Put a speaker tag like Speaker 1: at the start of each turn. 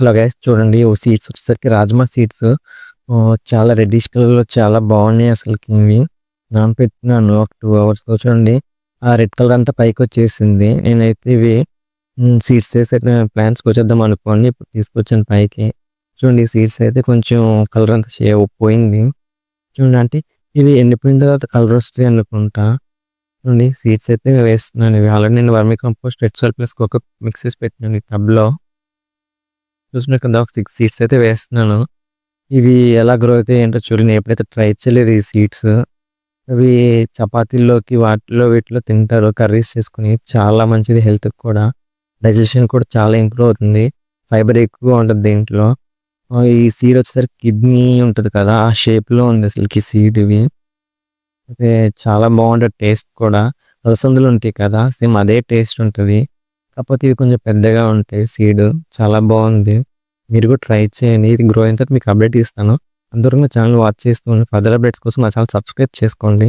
Speaker 1: Hello guys చూడండి seeds వచ్చేసరికి rajma seeds చాలా రెడ్డిష్ కలర్‌లో చాలా బాగున్నాయి అసలకి ఇవి. నానపెట్టినాను ఒక 2 అవర్స్‌లో చూడండి. ఆ రెడ్ కలర్ అంతా పైకొచ్చేసింది. నేనైతే ఇవి సీడ్స్ చేసే ప్లాంట్స్ కోసేద్దాం అనుకోని ఇప్పుడు తీసుకొచ్చాను పైకి. చూడండి సీడ్స్ అయితే కొంచెం కలర్ అంతా పోయింది. చూడండి అంటే ఇవి ఎండిపోయిన తర్వాత కలర్ వస్తాయి అనుకుంటా. చూడండి సీడ్స్ అయితే వేస్తున్నాను. ఇవి ఆల్రెడీ నేను vermicompost, red soil plus coco mix చేసి పెట్టినాను ఈ టబ్‌లో. చూస్తున్నారు కదా ఒక 6 సీడ్స్ అయితే వేస్తున్నాను. ఇవి ఎలా గ్రో అవుతాయి ఏంటో చూడండి. నేను ఎప్పుడైతే ట్రై చేయలేదు ఈ సీడ్స్. అవి చపాతీల్లోకి వాటిలో వీటిలో తింటారు కర్రీస్ చేసుకొని. చాలా మంచిది హెల్త్‌కి కూడా. డైజెషన్ కూడా చాలా ఇంప్రూవ్ అవుతుంది. ఫైబర్ ఎక్కువగా ఉంటది దీంట్లో. ఈ సీడ్ వచ్చేసరికి కిడ్నీ ఉంటది కదా! ఆ షేప్‌లో ఉంది అసలకి సీడ్ ఇవి. అయితే చాలా బాగుంటది టేస్ట్ కూడా. అలసందలు ఉంటాయి కదా! సేమ్ అదే టేస్ట్ ఉంటది. కాకపోతే ఇవి కొంచెం పెద్దగా ఉంటాయి సీడ్. చాలా బాగుంది. మీరు కూడా ట్రై చేయండి. ఇది గ్రో అయిన తర్వాత మీకు అప్డేట్ ఇస్తాను. అంతవరకు నా ఛానల్ వాచ్ చేస్తూ ఉండండి. ఫర్దర్ అప్డేట్స్ కోసం నా ఛానల్ సబ్స్క్రైబ్ చేసుకోండి.